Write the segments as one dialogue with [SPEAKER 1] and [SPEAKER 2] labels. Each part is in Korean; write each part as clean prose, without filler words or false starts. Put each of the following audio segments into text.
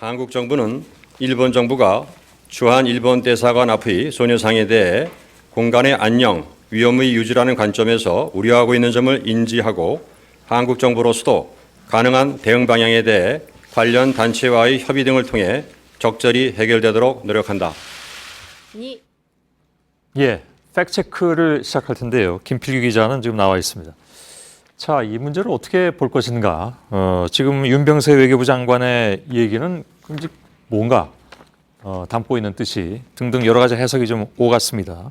[SPEAKER 1] 한국 정부는 일본 정부가 주한 일본 대사관 앞의 소녀상에 대해 공간의 안녕, 위험의 유지라는 관점에서 우려하고 있는 점을 인지하고 한국 정부로서도 가능한 대응 방향에 대해 관련 단체와의 협의 등을 통해 적절히 해결되도록 노력한다.
[SPEAKER 2] 예, 팩트체크를 시작할 텐데요. 김필규 기자는 지금 나와 있습니다. 자, 이 문제를 어떻게 볼 것인가? 지금 윤병세 외교부 장관의 얘기는 뭔가 담고 있는 뜻이 등등 여러 가지 해석이 좀 오갔습니다.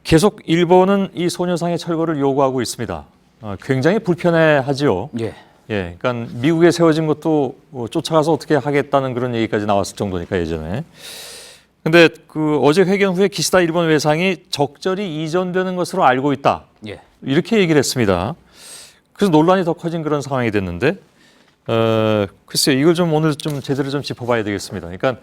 [SPEAKER 2] 계속 일본은 이 소녀상의 철거를 요구하고 있습니다. 굉장히 불편해하지요. 예, 그러니까 미국에 세워진 것도 쫓아가서 어떻게 하겠다는 그런 얘기까지 나왔을 정도니까 예전에. 근데 그 어제 회견 후에 기시다 일본 외상이 적절히 이전되는 것으로 알고 있다. 이렇게 얘기를 했습니다. 그래서 논란이 더 커진 그런 상황이 됐는데, 글쎄요, 이걸 좀 오늘 좀 제대로 좀 짚어봐야 되겠습니다. 그러니까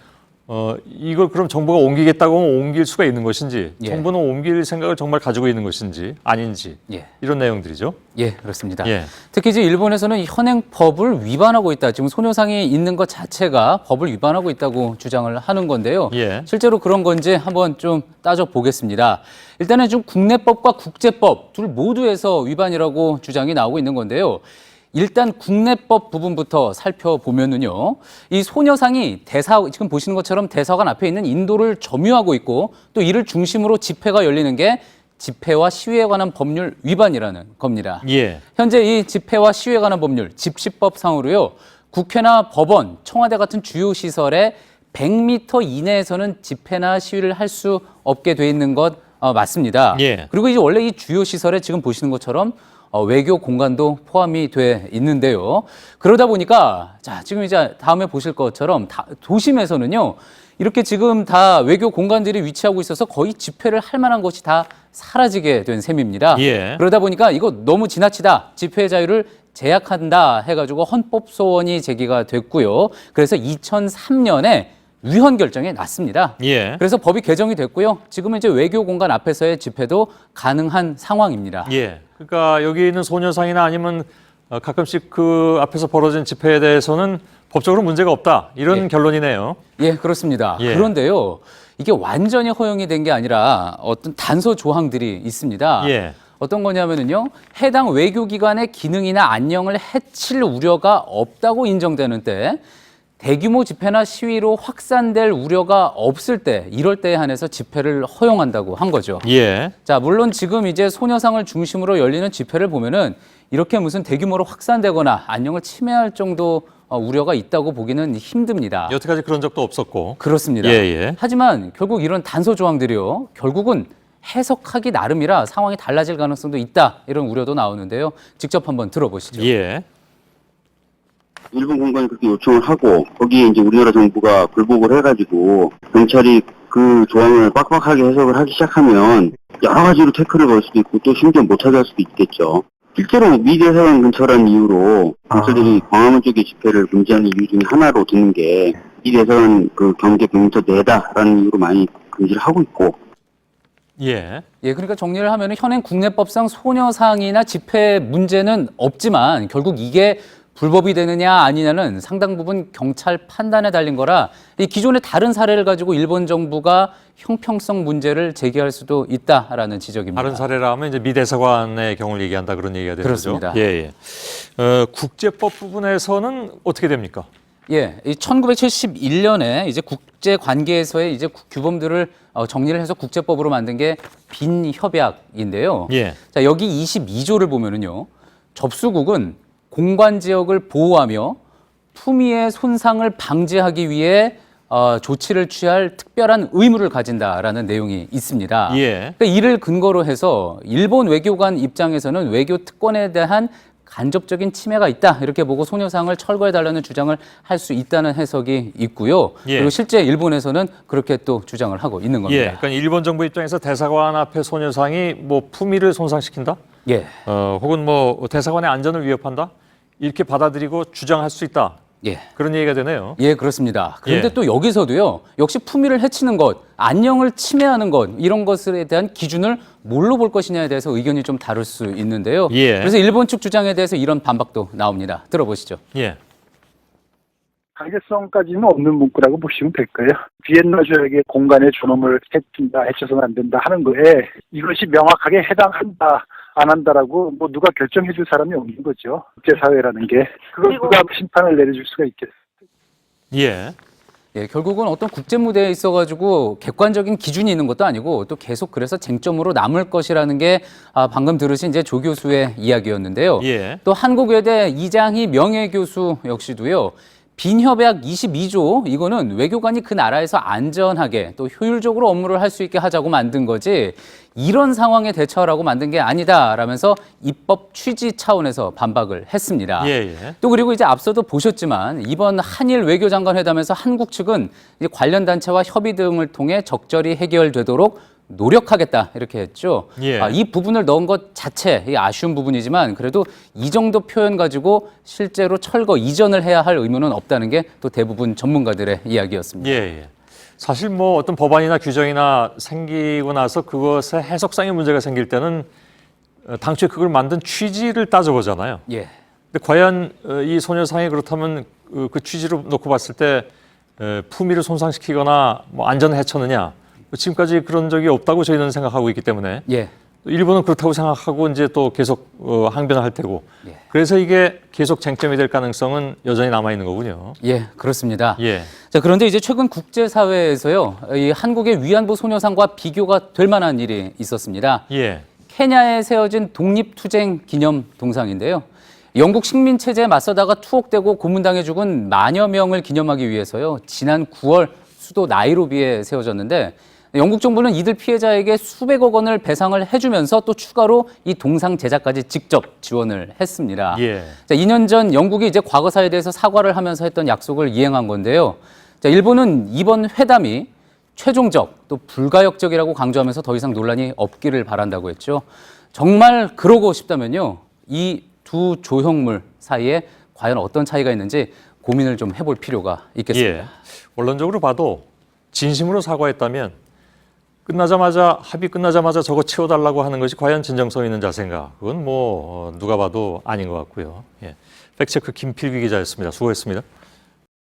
[SPEAKER 2] 이걸 그럼 정부가 옮기겠다고 하면 옮길 수가 있는 것인지, 정부는 옮길 생각을 정말 가지고 있는 것인지 아닌지 이런 내용들이죠.
[SPEAKER 3] 예, 그렇습니다. 특히 이제 일본에서는 현행 법을 위반하고 있다. 지금 소녀상이 있는 것 자체가 법을 위반하고 있다고 주장을 하는 건데요. 실제로 그런 건지 한번 좀 따져 보겠습니다. 일단은 좀 국내법과 국제법 둘 모두에서 위반이라고 주장이 나오고 있는 건데요. 일단 국내법 부분부터 살펴보면은요, 이 소녀상이 지금 보시는 것처럼 대사관 앞에 있는 인도를 점유하고 있고 또 이를 중심으로 집회가 열리는 게 집회와 시위에 관한 법률 위반이라는 겁니다. 현재 이 집회와 시위에 관한 법률, 집시법상으로요, 국회나 법원, 청와대 같은 주요 시설에 100m 이내에서는 집회나 시위를 할 수 없게 돼 있는 것 맞습니다. 그리고 이제 원래 이 주요 시설에 지금 보시는 것처럼 외교 공간도 포함이 돼 있는데요. 그러다 보니까 자, 지금 이제 다음에 보실 것처럼 도심에서는요, 이렇게 지금 다 외교 공간들이 위치하고 있어서 거의 집회를 할 만한 것이 다 사라지게 된 셈입니다. 그러다 보니까 이거 너무 지나치다, 집회 자유를 제약한다 해가지고 헌법 소원이 제기가 됐고요. 그래서 2003년에 위헌 결정이 났습니다. 그래서 법이 개정이 됐고요. 지금은 이제 외교 공간 앞에서의 집회도 가능한 상황입니다.
[SPEAKER 2] 그러니까 여기 있는 소녀상이나 아니면 가끔씩 그 앞에서 벌어진 집회에 대해서는 법적으로 문제가 없다. 이런 결론이네요.
[SPEAKER 3] 예, 그렇습니다. 그런데요, 이게 완전히 허용이 된 게 아니라 어떤 단서 조항들이 있습니다. 어떤 거냐면요, 해당 외교기관의 기능이나 안녕을 해칠 우려가 없다고 인정되는 때, 대규모 집회나 시위로 확산될 우려가 없을 때, 이럴 때에 한해서 집회를 허용한다고 한 거죠. 자, 물론 지금 이제 소녀상을 중심으로 열리는 집회를 보면은 이렇게 무슨 대규모로 확산되거나 안녕을 침해할 정도 우려가 있다고 보기는 힘듭니다.
[SPEAKER 2] 여태까지 그런 적도 없었고.
[SPEAKER 3] 그렇습니다. 하지만 결국 이런 단서 조항들이요, 결국은 해석하기 나름이라 상황이 달라질 가능성도 있다, 이런 우려도 나오는데요. 직접 한번 들어보시죠.
[SPEAKER 4] 일본 공간이 그렇게 요청을 하고 거기에 이제 우리나라 정부가 불복을 해가지고 경찰이 그 조항을 빡빡하게 해석을 하기 시작하면 여러 가지로 태클을 걸 수도 있고 또 심지어 못하게 할 수도 있겠죠. 실제로 미 대사관 근처라는 이유로 경찰들이 광화문 쪽에 집회를 금지하는 이유 중에 하나로 드는 게 미 대사관 그 경계 100m 내다라는 이유로 많이 금지를 하고 있고.
[SPEAKER 3] 그러니까 정리를 하면 현행 국내법상 소녀상이나 집회 문제는 없지만 결국 이게 불법이 되느냐 아니냐는 상당 부분 경찰 판단에 달린 거라 이 기존의 다른 사례를 가지고 일본 정부가 형평성 문제를 제기할 수도 있다라는 지적입니다.
[SPEAKER 2] 다른 사례라 하면 이제 미 대사관의 경우를 얘기한다, 그런 얘기가 되는 거죠.
[SPEAKER 3] 그렇습니다.
[SPEAKER 2] 국제법 부분에서는 어떻게 됩니까?
[SPEAKER 3] 이 1971년에 이제 국제 관계에서의 이제 규범들을 정리를 해서 국제법으로 만든 게 빈 협약인데요. 자, 여기 22조를 보면은요, 접수국은 공관 지역을 보호하며 품위의 손상을 방지하기 위해 조치를 취할 특별한 의무를 가진다라는 내용이 있습니다. 그러니까 이를 근거로 해서 일본 외교관 입장에서는 외교 특권에 대한 간접적인 침해가 있다, 이렇게 보고 소녀상을 철거해달라는 주장을 할 수 있다는 해석이 있고요. 그리고 실제 일본에서는 그렇게 또 주장을 하고 있는 겁니다.
[SPEAKER 2] 그러니까 일본 정부 입장에서 대사관 앞에 소녀상이 뭐 품위를 손상시킨다? 혹은 뭐 대사관의 안전을 위협한다? 이렇게 받아들이고 주장할 수 있다. 그런 얘기가 되네요.
[SPEAKER 3] 그렇습니다. 그런데 또 여기서도요, 역시 품위를 해치는 것, 안녕을 침해하는 것, 이런 것에 대한 기준을 뭘로 볼 것이냐에 대해서 의견이 좀 다를 수 있는데요.
[SPEAKER 2] 예.
[SPEAKER 3] 그래서 일본 측 주장에 대해서 이런 반박도 나옵니다. 들어보시죠.
[SPEAKER 2] 예.
[SPEAKER 5] 강제성까지는 없는 문구라고 보시면 될 거예요. 비엔나 조약의 공간의 존엄을 해친다, 해쳐서는 안 된다 하는 거에 이것이 명확하게 해당한다, 안 한다라고 뭐 누가 결정해 줄 사람이 없는 거죠. 국제사회라는 게. 그걸 누가 심판을 내려줄 수가 있겠어요.
[SPEAKER 2] 예.
[SPEAKER 3] 예, 결국은 어떤 국제 무대에 있어가지고 객관적인 기준이 있는 것도 아니고 또 계속 그래서 쟁점으로 남을 것이라는 게 방금 들으신 이제 조 교수의 이야기였는데요.
[SPEAKER 2] 예.
[SPEAKER 3] 또 한국외대 이장희 명예교수 역시도요. 빈협약 22조 이거는 외교관이 그 나라에서 안전하게 또 효율적으로 업무를 할 수 있게 하자고 만든 거지 이런 상황에 대처하라고 만든 게 아니다라면서 입법 취지 차원에서 반박을 했습니다.
[SPEAKER 2] 예, 예.
[SPEAKER 3] 또 그리고 이제 앞서도 보셨지만 이번 한일 외교장관 회담에서 한국 측은 이제 관련 단체와 협의 등을 통해 적절히 해결되도록 노력하겠다 이렇게 했죠.
[SPEAKER 2] 예.
[SPEAKER 3] 이 부분을 넣은 것 자체 아쉬운 부분이지만 그래도 이 정도 표현 가지고 실제로 철거 이전을 해야 할 의무는 없다는 게 또 대부분 전문가들의 이야기였습니다.
[SPEAKER 2] 예, 예. 사실 뭐 어떤 법안이나 규정이나 생기고 나서 그것에 해석상의 문제가 생길 때는 당초에 그걸 만든 취지를 따져보잖아요.
[SPEAKER 3] 예.
[SPEAKER 2] 근데 과연 이 소녀상이 그렇다면 그 취지로 놓고 봤을 때 품위를 손상시키거나 뭐 안전을 해쳤느냐? 지금까지 그런 적이 없다고 저희는 생각하고 있기 때문에
[SPEAKER 3] 예.
[SPEAKER 2] 일본은 그렇다고 생각하고 이제 또 계속 항변을 할 테고
[SPEAKER 3] 예.
[SPEAKER 2] 그래서 이게 계속 쟁점이 될 가능성은 여전히 남아 있는 거군요.
[SPEAKER 3] 예, 그렇습니다.
[SPEAKER 2] 예.
[SPEAKER 3] 자, 그런데 이제 최근 국제사회에서요, 이 한국의 위안부 소녀상과 비교가 될 만한 일이 있었습니다.
[SPEAKER 2] 예.
[SPEAKER 3] 케냐에 세워진 독립투쟁 기념 동상인데요. 영국 식민 체제에 맞서다가 투옥되고 고문당해 죽은 만여 명을 기념하기 위해서요, 지난 9월 수도 나이로비에 세워졌는데 영국 정부는 이들 피해자에게 수백억 원을 배상을 해주면서 또 추가로 이 동상 제작까지 직접 지원을 했습니다.
[SPEAKER 2] 예.
[SPEAKER 3] 자, 2년 전 영국이 이제 과거사에 대해서 사과를 하면서 했던 약속을 이행한 건데요. 자, 일본은 이번 회담이 최종적 또 불가역적이라고 강조하면서 더 이상 논란이 없기를 바란다고 했죠. 정말 그러고 싶다면요. 이 두 조형물 사이에 과연 어떤 차이가 있는지 고민을 좀 해볼 필요가 있겠습니다.
[SPEAKER 2] 예. 원론적으로 봐도 진심으로 사과했다면 끝나자마자 합의 끝나자마자 저거 채워달라고 하는 것이 과연 진정성 있는 자세인가? 그건 뭐 누가 봐도 아닌 것 같고요. 예. 팩트체크 김필기 기자였습니다. 수고했습니다.